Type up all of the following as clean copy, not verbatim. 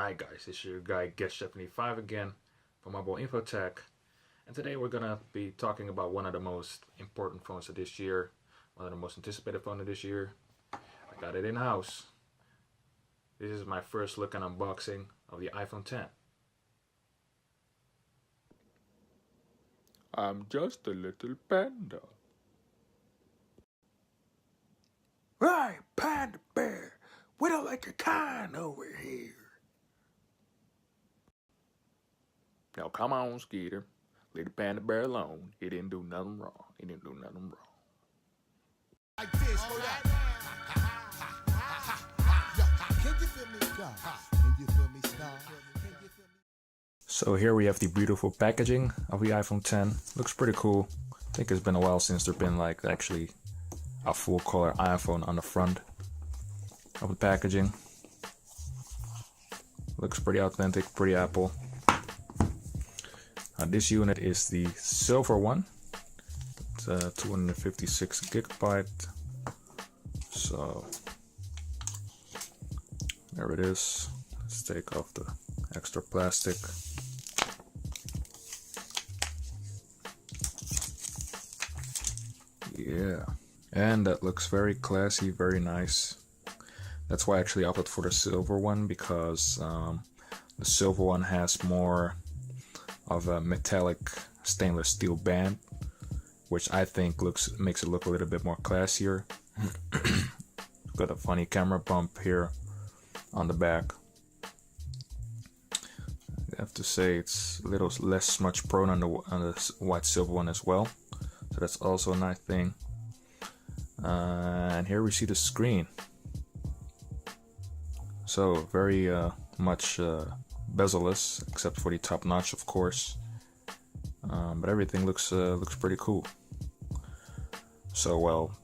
Hi guys, it's your guy Guest75 again from Mobile Infotech, and today we're gonna be talking about one of the most important phones of this year, one of the most anticipated phones of this year. I got it in house. This is my first look and unboxing of the iPhone 10. I'm just a little panda. Right, Panda Bear, we don't like your kind over here. Now come on, Skeeter. Leave the panda bear alone. He didn't do nothing wrong. Like this, hold up. Can you feel me, God? Can you feel me, Star? Can you feel me? So here we have the beautiful packaging of the iPhone 10. Looks pretty cool. I think it's been a while since there's been like actually a full color iPhone on the front of the packaging. Looks pretty authentic, pretty Apple. This unit is the silver one. It's 256 gigabyte. So there it is. Let's take off the extra plastic. Yeah, and that looks very classy, very nice. That's why I actually opted for the silver one, because the silver one has more of a metallic stainless steel band, which I think makes it look a little bit more classier. Got a funny camera bump here on the back. I have to say it's a little less smudge prone on the white silver one as well, so that's also a nice thing. And here we see the screen. So very much bezel-less, except for the top notch, of course. But everything looks pretty cool. So, well,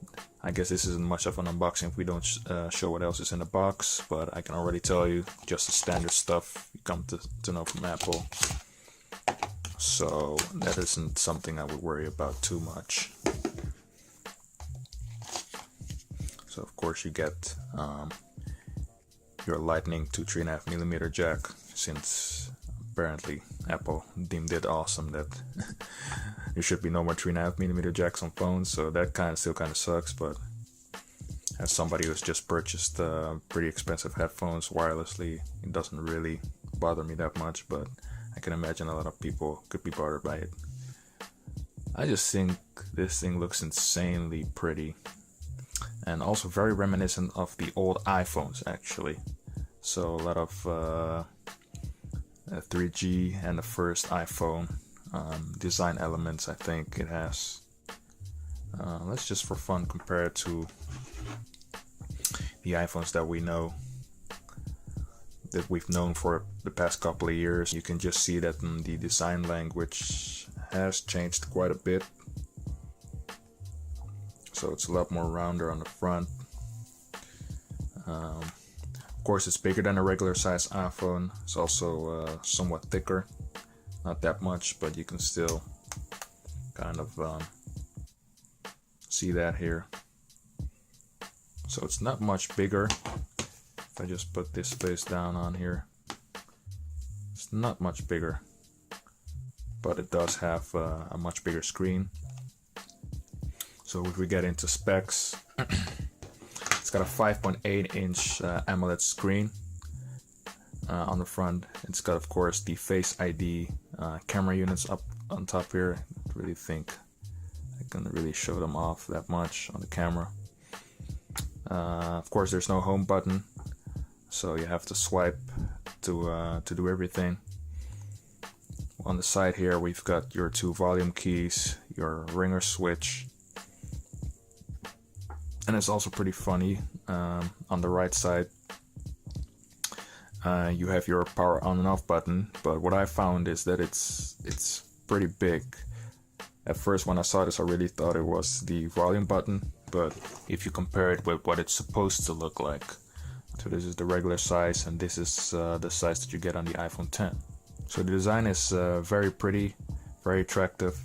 I guess this isn't much of an unboxing if we don't show what else is in the box, but I can already tell you just the standard stuff you come to know from Apple. So that isn't something I would worry about too much. So of course you get your Lightning to 3.5mm jack, since apparently Apple deemed it awesome that there should be no more 3.5mm jacks on phones. So that still kind of sucks, but as somebody who's just purchased pretty expensive headphones wirelessly, it doesn't really bother me that much, but I can imagine a lot of people could be bothered by it. I just think this thing looks insanely pretty, and also very reminiscent of the old iPhones actually. So a lot of 3G and the first iPhone design elements, I think it has. Let's just for fun compare it to the iPhones that we've known for the past couple of years. You can just see that the design language has changed quite a bit. So it's a lot more rounder on the front. Of course, it's bigger than a regular size iPhone. It's also somewhat thicker. Not that much, but you can still kind of see that here. So it's not much bigger. If I just put this face down on here, it's not much bigger, but it does have a much bigger screen. So if we get into specs, it's got a 5.8-inch AMOLED screen on the front. It's got, of course, the Face ID camera units up on top here. I don't really think I can really show them off that much on the camera. Of course, there's no home button, so you have to swipe to do everything. On the side here, we've got your two volume keys, your ringer switch, and it's also pretty funny. On the right side, you have your power on and off button, but what I found is that it's pretty big. At first, when I saw this, I really thought it was the volume button, but if you compare it with what it's supposed to look like, so this is the regular size, and this is the size that you get on the iPhone 10. So the design is very pretty, very attractive.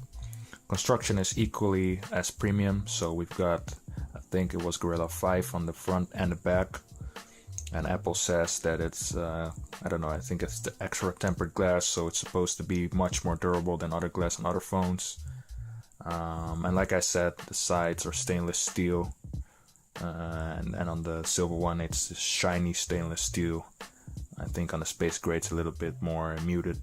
Construction is equally as premium, so we've got, I think it was Gorilla 5 on the front and the back. and Apple says that it's, I don't know, I think it's the extra tempered glass, so it's supposed to be much more durable than other glass on other phones. And like I said, the sides are stainless steel, and on the silver one it's this shiny stainless steel. I think on the space gray it's a little bit more muted,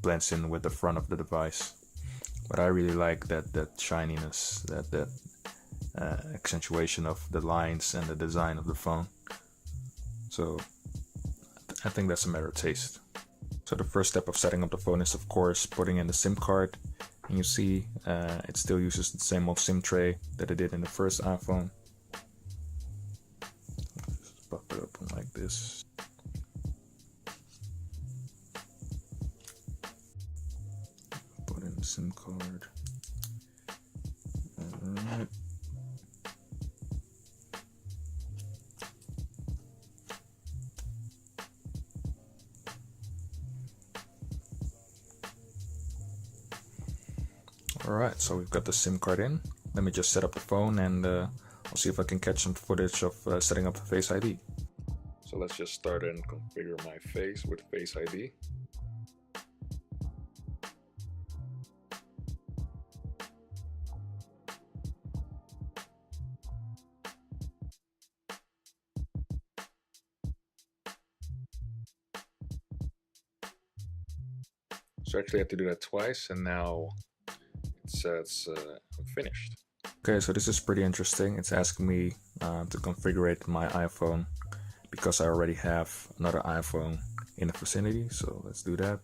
blends in with the front of the device. But I really like that shininess, that accentuation of the lines and the design of the phone. So I think that's a matter of taste. So the first step of setting up the phone is of course putting in the SIM card. And you see it still uses the same old SIM tray that it did in the first iPhone. Just pop it open like this. Put in the SIM card. Alright. Alright, so we've got the SIM card in. Let me just set up the phone and I'll see if I can catch some footage of setting up the Face ID. So let's just start and configure my face with Face ID. So actually I have to do that twice, and now it says I'm finished. Okay, so this is pretty interesting. It's asking me to configure my iPhone because I already have another iPhone in the vicinity, so let's do that.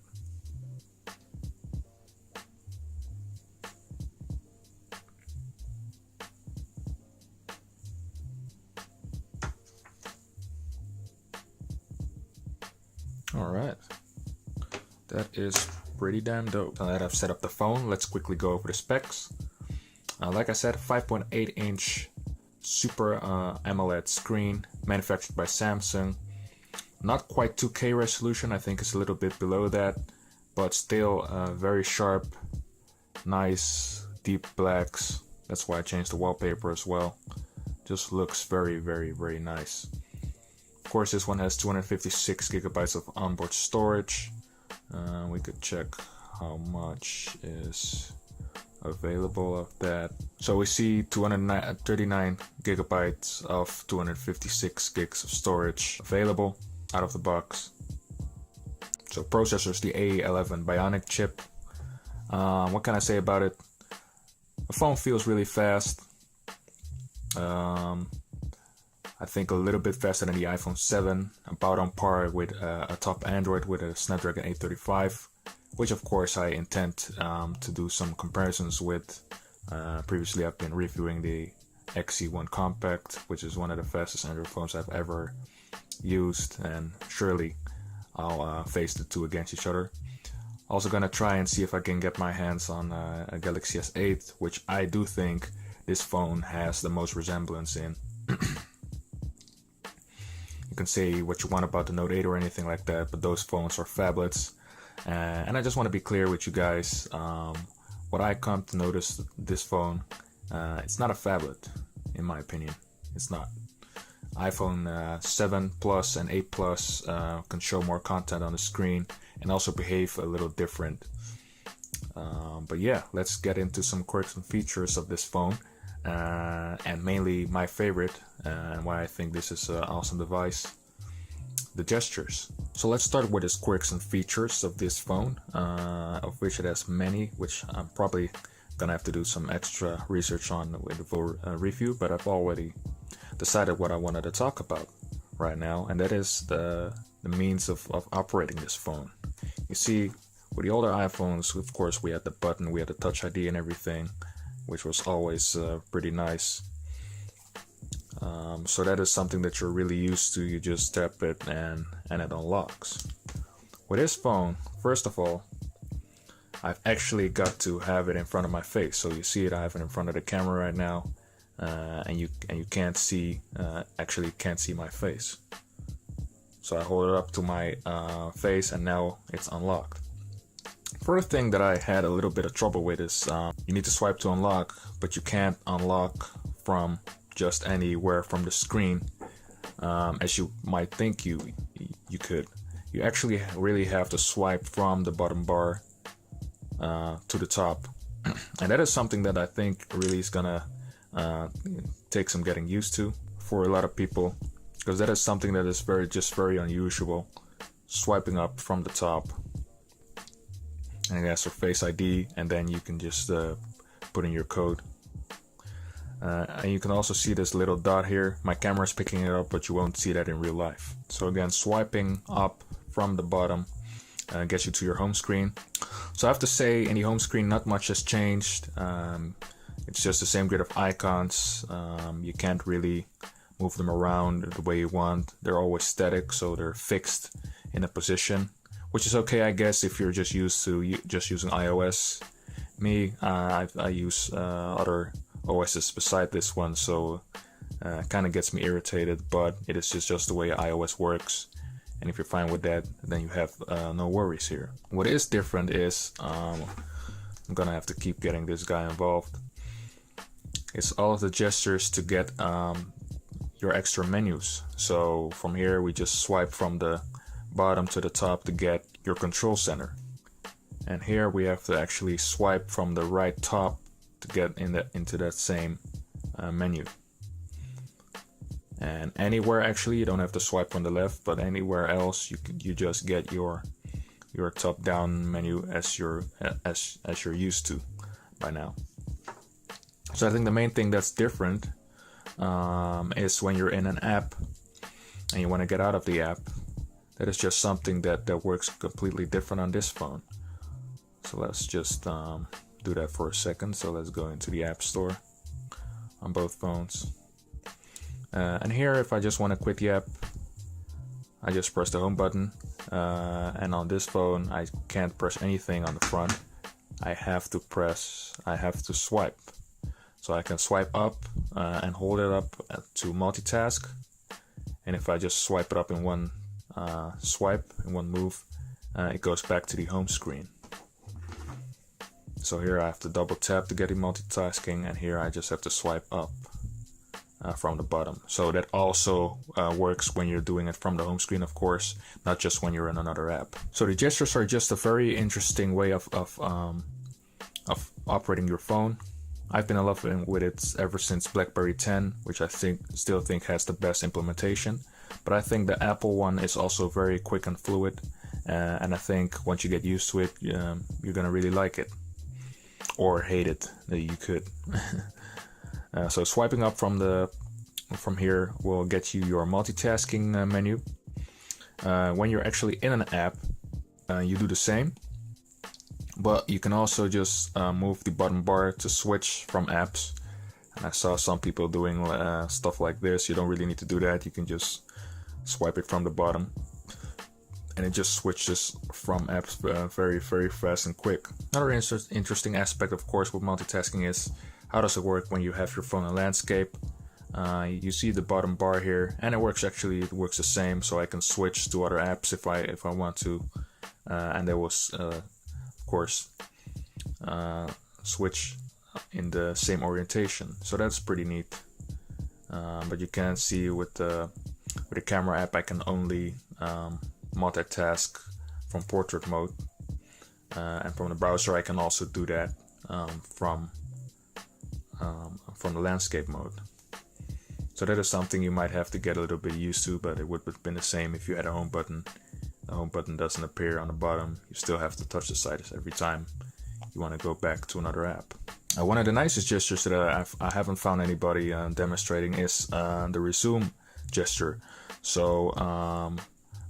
Alright, that is pretty damn dope. Now that I've set up the phone, let's quickly go over the specs. Like I said, 5.8 inch Super AMOLED screen, manufactured by Samsung. Not quite 2K resolution, I think it's a little bit below that, but still very sharp, nice, deep blacks. That's why I changed the wallpaper as well. Just looks very, very, very nice. Of course, this one has 256 gigabytes of onboard storage. We could check how much is available of that. So we see 239 gigabytes of 256 gigs of storage available out of the box. So processor is the A11 Bionic chip. What can I say about it? The phone feels really fast. I think a little bit faster than the iPhone 7, about on par with a top Android with a Snapdragon 835, which of course I intend to do some comparisons with. Previously I've been reviewing the XC1 Compact, which is one of the fastest Android phones I've ever used, and surely I'll face the two against each other. Also gonna try and see if I can get my hands on a Galaxy S8, which I do think this phone has the most resemblance in. You can say what you want about the Note 8 or anything like that, but those phones are phablets. And I just want to be clear with you guys. What I come to notice this phone, it's not a phablet, in my opinion. It's not. iPhone 7 Plus and 8 Plus can show more content on the screen and also behave a little different. But yeah, let's get into some quirks and features of this phone. And mainly my favorite, and why I think this is an awesome device, the gestures. So let's start with the quirks and features of this phone, of which it has many, which I'm probably gonna have to do some extra research on with the full review, but I've already decided what I wanted to talk about right now, and that is the means of operating this phone. You see, with the older iPhones, of course, we had the button, we had the Touch ID and everything, which was always pretty nice. So that is something that you're really used to. You just tap it and it unlocks. With this phone, first of all, I've actually got to have it in front of my face. So you see it, I have it in front of the camera right now, and you can't see, actually can't see my face. So I hold it up to my face and now it's unlocked. First thing that I had a little bit of trouble with is you need to swipe to unlock, but you can't unlock from just anywhere from the screen. as you might think you could. You actually really have to swipe from the bottom bar to the top, and that is something that I think really is gonna take some getting used to for a lot of people, because that is something that is very unusual. Swiping up from the top, and it asks for Face ID, and then you can just put in your code. And you can also see this little dot here. My camera is picking it up, but you won't see that in real life. So again, swiping up from the bottom gets you to your home screen. So I have to say, in the home screen, not much has changed. It's just the same grid of icons. You can't really move them around the way you want. They're always static, so they're fixed in a position, which is okay, I guess, if you're just used to just using iOS. Me, I use other OSs beside this one, so kind of gets me irritated, but it is just the way iOS works. And if you're fine with that, then you have no worries here. What is different is, I'm gonna have to keep getting this guy involved. It's all of the gestures to get your extra menus. So from here, we just swipe from the bottom to the top to get your control center. And here we have to actually swipe from the right top to get into that same menu. And anywhere, actually, you don't have to swipe from the left, but anywhere else you just get your top down menu as you're used to by now. So I think the main thing that's different is when you're in an app and you want to get out of the app. That is just something that works completely different on this phone. So let's just do that for a second. So let's go into the App Store on both phones. And here, if I just want to quit the app, I just press the home button. And on this phone, I can't press anything on the front. I have to swipe. So I can swipe up and hold it up to multitask. And if I just swipe it up in one swipe, in one move, it goes back to the home screen. So here I have to double tap to get the multitasking, and here I just have to swipe up from the bottom. So that also works when you're doing it from the home screen, of course, not just when you're in another app. So the gestures are just a very interesting way of operating your phone. I've been in love with it ever since BlackBerry 10, which I still think has the best implementation. But I think the Apple one is also very quick and fluid, and I think once you get used to it, you're gonna really like it, or hate it. You could. So swiping up from here will get you your multitasking menu. When you're actually in an app, you do the same, but you can also just move the bottom bar to switch from apps. And I saw some people doing stuff like this. You don't really need to do that. You can just swipe it from the bottom, and it just switches from apps very fast and quick. Another interesting aspect, of course, with multitasking is how does it work when you have your phone in landscape. You see the bottom bar here, and it works the same. So I can switch to other apps if I want to, and there was of course switch in the same orientation. So that's pretty neat. But you can see with the camera app, I can only multitask from portrait mode, and from the browser I can also do that from the landscape mode. So that is something you might have to get a little bit used to, but it would have been the same if you had a home button. The home button doesn't appear on the bottom. You still have to touch the side every time you want to go back to another app. One of the nicest gestures that I haven't found anybody demonstrating is the resume gesture. So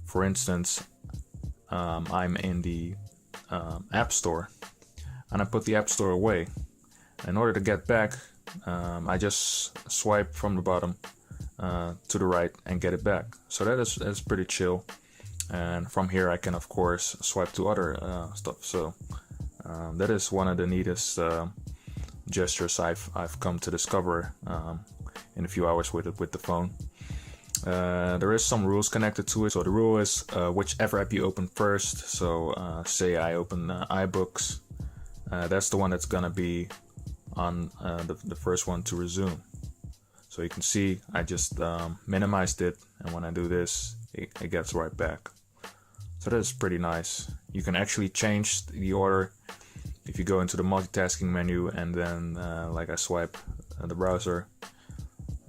for instance, I'm in the App Store, and I put the App Store away. In order to get back, I just swipe from the bottom to the right and get it back. So that's pretty chill. And from here I can of course swipe to other stuff. So that is one of the neatest gestures I've come to discover in a few hours with the phone. There is some rules connected to it. So the rule is whichever app you open first. So say I open iBooks, that's the one that's gonna be on the first one to resume. So you can see I just minimized it and when I do this, it gets right back. So that is pretty nice. You can actually change the order if you go into the multitasking menu and then like I swipe the browser,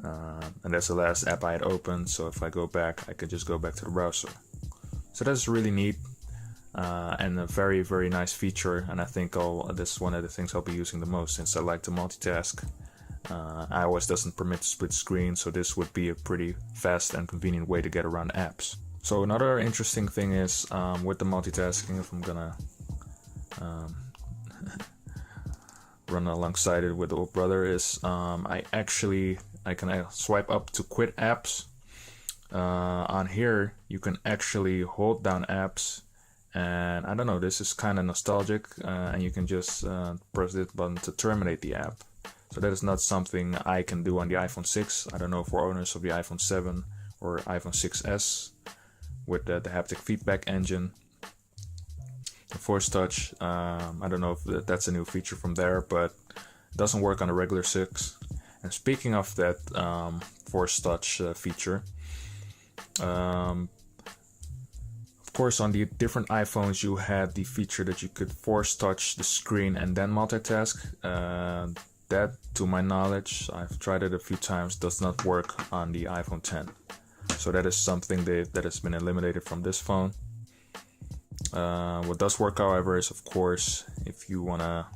and that's the last app I had opened, so if I go back I could just go back to the browser. So that's really neat, and a very, very nice feature, and I think that's one of the things I'll be using the most since I like to multitask. iOS doesn't permit split screen, so this would be a pretty fast and convenient way to get around apps. So another interesting thing is with the multitasking, if I'm gonna run alongside it with the old brother, is I can swipe up to quit apps. On here you can actually hold down apps, and I don't know, this is kind of nostalgic, and you can just press this button to terminate the app. So that is not something I can do on the iPhone 6. I don't know for owners of the iPhone 7 or iPhone 6s with the haptic feedback engine. The Force Touch, I don't know if that's a new feature from there, but it doesn't work on a regular 6. And speaking of that Force Touch feature, of course on the different iPhones you had the feature that you could force touch the screen and then multitask. That, to my knowledge, I've tried it a few times, does not work on the iPhone 10. So that is something that has been eliminated from this phone. What does work, however, is of course if you want to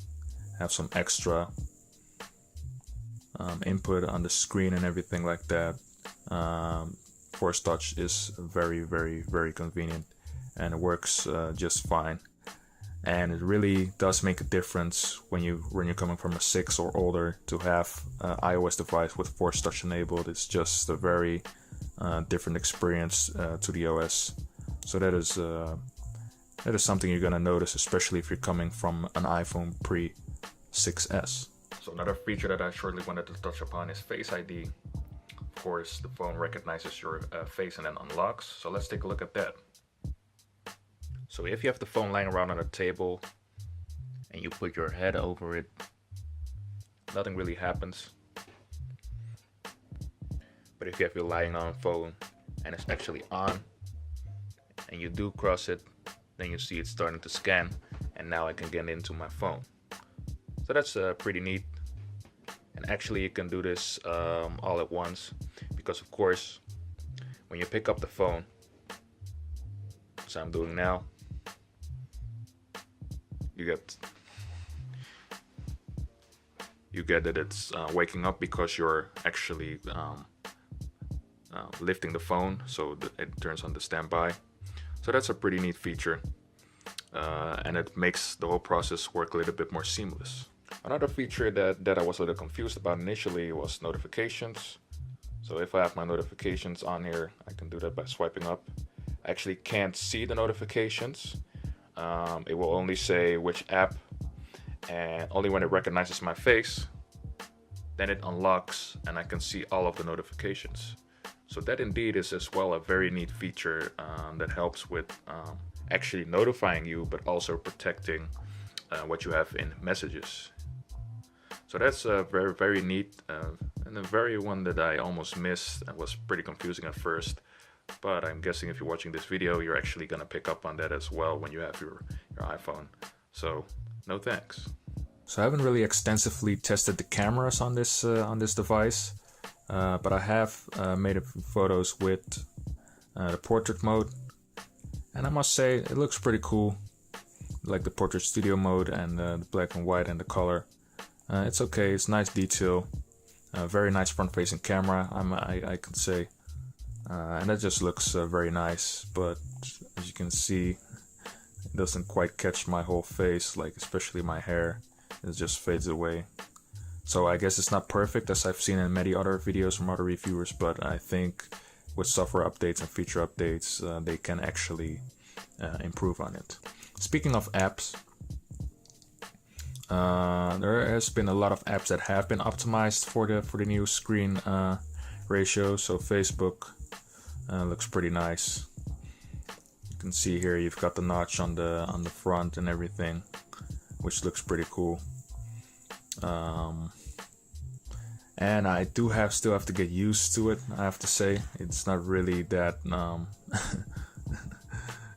have some extra input on the screen and everything like that. Force Touch is very, very, very convenient, and it works just fine. And it really does make a difference when you're coming from a 6 or older to have an iOS device with Force Touch enabled. It's just a very different experience to the OS. So that is something you're gonna notice, especially if you're coming from an iPhone pre-6s. So another feature that I shortly wanted to touch upon is Face ID. Of course, the phone recognizes your face and then unlocks. So let's take a look at that. So if you have the phone lying around on a table and you put your head over it, nothing really happens. But if you have your lying on phone and it's actually on and you do cross it, then you see it starting to scan, and now I can get into my phone. So that's pretty neat. And actually you can do this all at once, because of course when you pick up the phone, as I'm doing now, you get that it's waking up because you're actually lifting the phone, so it turns on the standby. So that's a pretty neat feature, and it makes the whole process work a little bit more seamless. Another feature that I was a little confused about initially was notifications. So if I have my notifications on here, I can do that by swiping up. I actually can't see the notifications. It will only say which app, and only when it recognizes my face, then it unlocks and I can see all of the notifications. So that indeed is as well a very neat feature that helps with actually notifying you, but also protecting what you have in messages. So that's very, very neat, and a very one that I almost missed and was pretty confusing at first. But I'm guessing if you're watching this video, you're actually gonna pick up on that as well when you have your iPhone. So no thanks. So I haven't really extensively tested the cameras on this device, but I have made a few photos with the portrait mode, and I must say it looks pretty cool. Like the portrait studio mode and the black and white and the color. It's okay. It's nice detail. Very nice front-facing camera, I can say. And that just looks very nice, but as you can see, it doesn't quite catch my whole face, like especially my hair. It just fades away. So I guess it's not perfect, as I've seen in many other videos from other reviewers, but I think with software updates and feature updates, they can actually improve on it. Speaking of apps, there has been a lot of apps that have been optimized for the new screen ratio. So Facebook looks pretty nice. You can see here you've got the notch on the front and everything, which looks pretty cool. and I do still have to get used to it. I have to say, it's not really that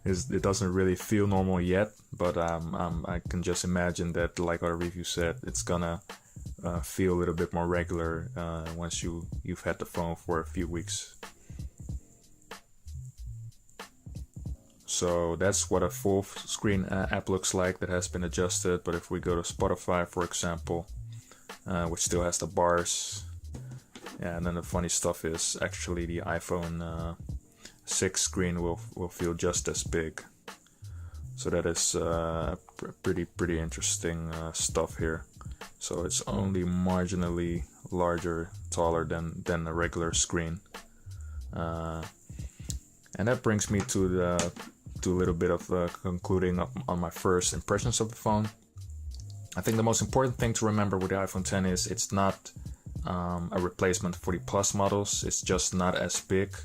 it doesn't really feel normal yet, but I can just imagine that, like our review said, it's gonna feel a little bit more regular once you've had the phone for a few weeks. So that's what a full screen app looks like that has been adjusted. But if we go to Spotify, for example, which still has the bars, yeah, and then the funny stuff is actually the iPhone 6 screen will feel just as big. So that is pretty interesting stuff here. So it's only marginally larger, taller than a regular screen. And that brings me to a little bit of concluding on my first impressions of the phone. I think the most important thing to remember with the iPhone 10 is it's not a replacement for the Plus models. It's just not as big,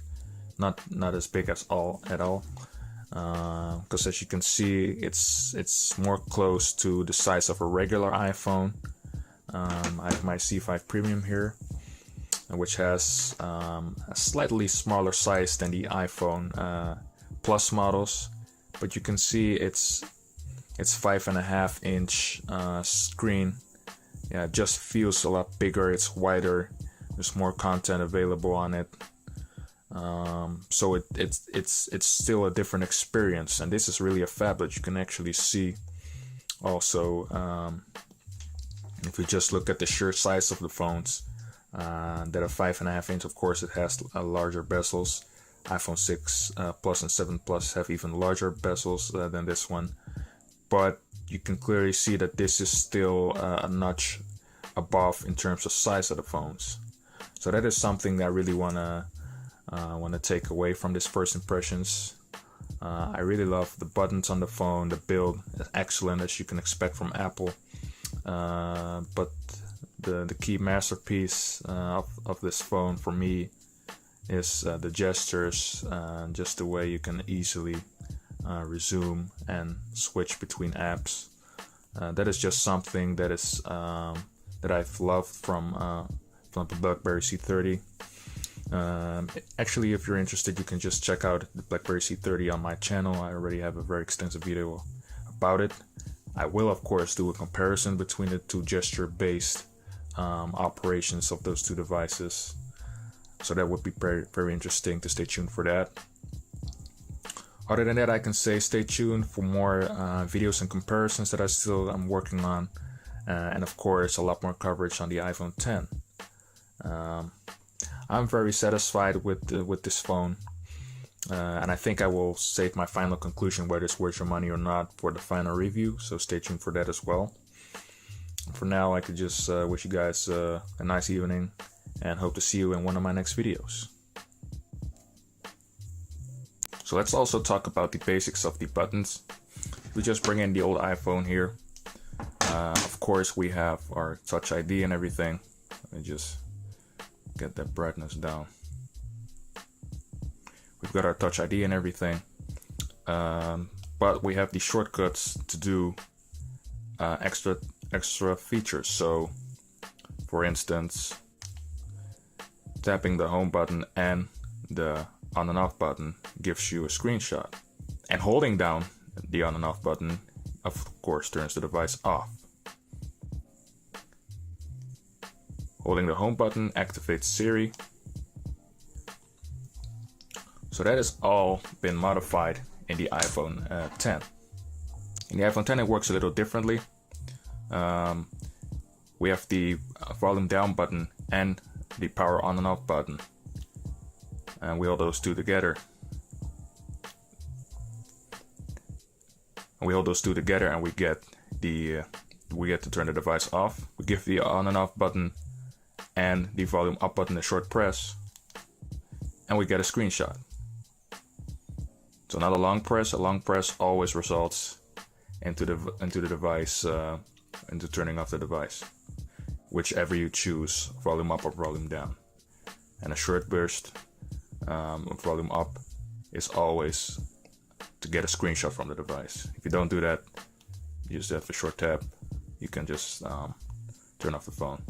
not as big at all. Because as you can see, it's more close to the size of a regular iPhone. I have my C5 Premium here, which has a slightly smaller size than the iPhone Plus models, but you can see it's 5.5 inch screen. Yeah, it just feels a lot bigger. It's wider. There's more content available on it. So it's still a different experience, and this is really a phablet. You can actually see also if you just look at the sheer size of the phones that are 5.5 inch. Of course, it has larger bezels. iPhone 6 Plus and 7 Plus have even larger bezels than this one, but you can clearly see that this is still a notch above in terms of size of the phones. So that is something that I really want to take away from this first impressions. I really love the buttons on the phone. The build is excellent, as you can expect from Apple, but the key masterpiece of this phone for me is the gestures, just the way you can easily resume and switch between apps. That is just something that is that I've loved from the BlackBerry C30. Actually, if you're interested, you can just check out the BlackBerry C30 on my channel. I already have a very extensive video about it. I will, of course, do a comparison between the two gesture-based operations of those two devices. So that would be very, very interesting to stay tuned for that. Other than that, I can say stay tuned for more videos and comparisons that I'm working on, and of course a lot more coverage on the iPhone 10. I'm very satisfied with this phone, and I think I will save my final conclusion whether it's worth your money or not for the final review. So stay tuned for that as well. For now, I could just wish you guys a nice evening, and hope to see you in one of my next videos. So let's also talk about the basics of the buttons. We just bring in the old iPhone here. Of course, we have our Touch ID and everything. Let me just get that brightness down. We've got our Touch ID and everything, but we have the shortcuts to do extra features. So, for instance, tapping the home button and the on and off button gives you a screenshot, and holding down the on and off button, of course, turns the device off. Holding the home button activates Siri. So that has all been modified in the iPhone 10. In the iPhone 10 it works a little differently. We have the volume down button and the power on and off button, and we hold those two together. And we get to turn the device off. We give the on and off button and the volume up button a short press, and we get a screenshot. So not a long press. A long press always results into the device, into turning off the device, whichever you choose, volume up or volume down. And a short burst, volume up, is always to get a screenshot from the device. If you don't do that, you just have a short tap, you can just turn off the phone.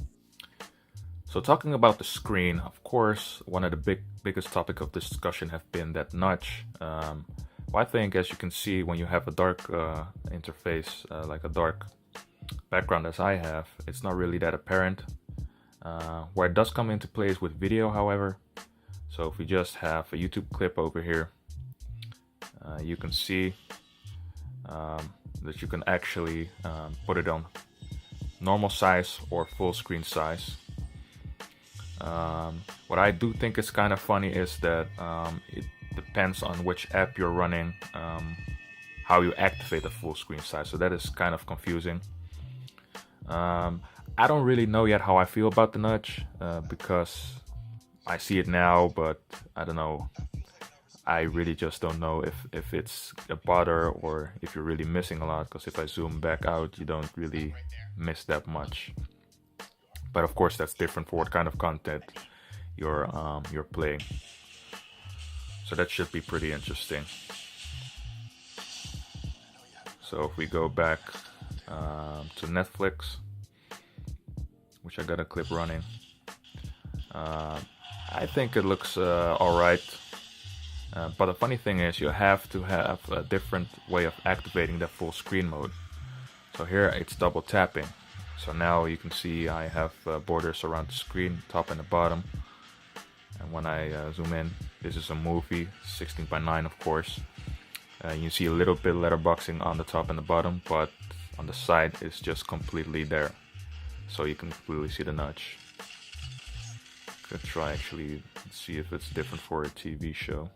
So talking about the screen, of course, one of the biggest topic of discussion have been that notch. Well, I think, as you can see, when you have a dark interface, like a dark background as I have, it's not really that apparent. Where it does come into place with video, however. So if we just have a YouTube clip over here, you can see that you can actually put it on normal size or full screen size. What I do think is kind of funny is that it depends on which app you're running, how you activate the full screen size. So that is kind of confusing. I don't really know yet how I feel about the nudge, because I see it now, but I don't know. I really just don't know if it's a bother or if you're really missing a lot, because if I zoom back out, you don't really miss that much. But of course, that's different for what kind of content you're playing. So that should be pretty interesting. So if we go back to Netflix, which I got a clip running, I think it looks alright. But the funny thing is, you have to have a different way of activating the full screen mode. So here it's double tapping. So now you can see I have borders around the screen, top and the bottom. And when I zoom in, this is a movie, 16:9 of course. You see a little bit letterboxing on the top and the bottom, but on the side it's just completely there. So you can clearly see the nudge. Could try actually see if it's different for a TV show.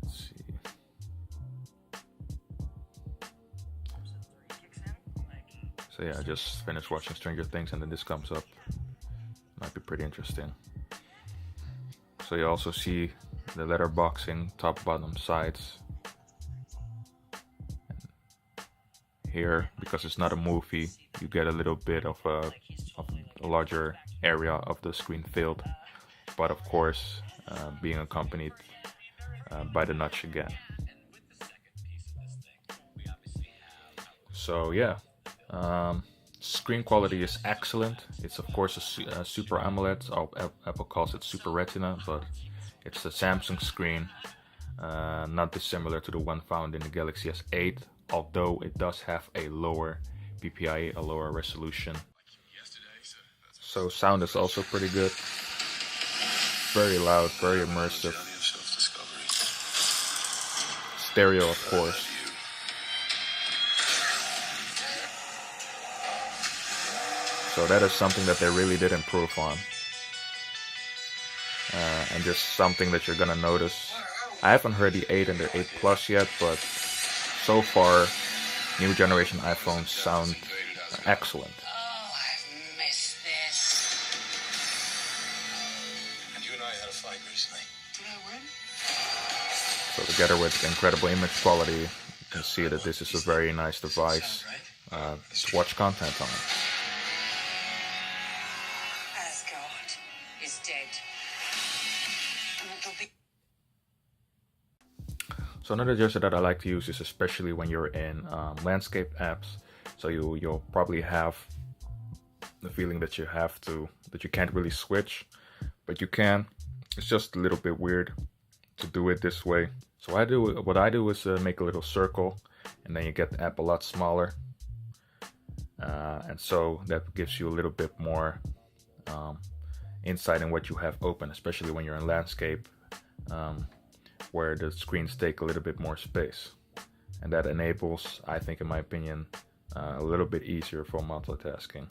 Let's see. So yeah, I just finished watching Stranger Things and then this comes up. Might be pretty interesting. So you also see the letterboxing, top, bottom, sides. Here, because it's not a movie, you get a little bit of a larger area of the screen filled, but of course being accompanied by the nudge again. So yeah, screen quality is excellent. It's of course a Super AMOLED. Apple calls it Super Retina, but it's a Samsung screen, not dissimilar to the one found in the Galaxy S8. Although it does have a lower PPI, a lower resolution. So sound is also pretty good. Very loud, very immersive. Stereo, of course. So that is something that they really did improve on. And just something that you're gonna notice. I haven't heard the 8 and the 8 Plus yet, but so far, new generation iPhones sound excellent. Oh, I've missed this. And you and I had a fight recently. Did I win? So together with incredible image quality, you can see that this is a very nice device to watch content on. Asgard is dead. And it'll be... So another gesture that I like to use is especially when you're in landscape apps. So you'll probably have the feeling that you can't really switch, but you can. It's just a little bit weird to do it this way. So what I do is make a little circle, and then you get the app a lot smaller, and so that gives you a little bit more insight in what you have open, especially when you're in landscape. Where the screens take a little bit more space, and that enables, I think in my opinion, a little bit easier for multitasking.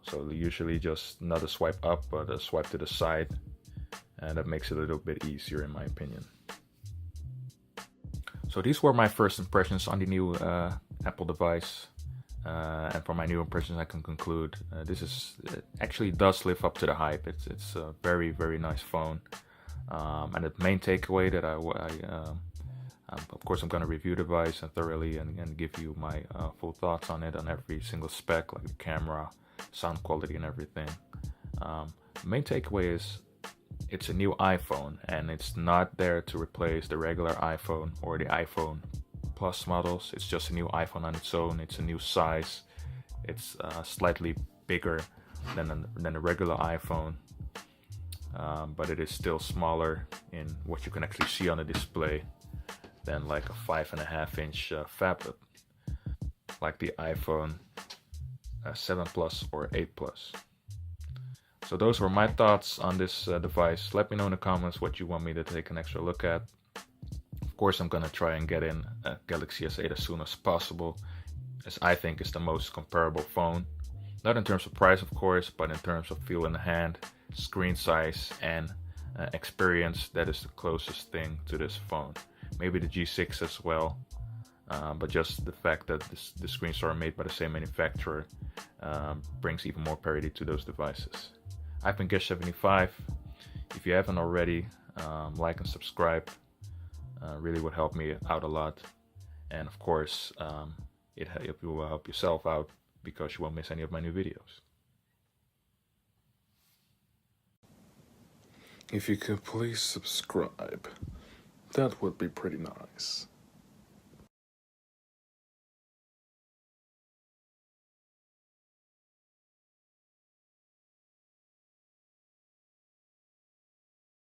So usually just not a swipe up, but a swipe to the side, and that makes it a little bit easier in my opinion. So these were my first impressions on the new Apple device, and from my new impressions I can conclude this actually does live up to the hype. It's a very, very nice phone. And the main takeaway that of course I'm going to review the device thoroughly and give you my full thoughts on it, on every single spec, like the camera, sound quality and everything. The main takeaway is it's a new iPhone, and it's not there to replace the regular iPhone or the iPhone Plus models. It's just a new iPhone on its own. It's a new size. It's slightly bigger than a regular iPhone, but it is still smaller in what you can actually see on the display than like a 5.5-inch phablet, like the iPhone 7 Plus or 8 Plus. So those were my thoughts on this device. Let me know in the comments what you want me to take an extra look at. Of course, I'm gonna try and get in a Galaxy S8 as soon as possible, as I think it's the most comparable phone. Not in terms of price, of course, but in terms of feel in the hand, screen size, and experience. That is the closest thing to this phone. Maybe the G6 as well, but just the fact that the screens are made by the same manufacturer brings even more parity to those devices. I've been Gish75. If you haven't already, like and subscribe. Really would help me out a lot. And of course, it will help yourself out because you won't miss any of my new videos. If you could please subscribe, that would be pretty nice.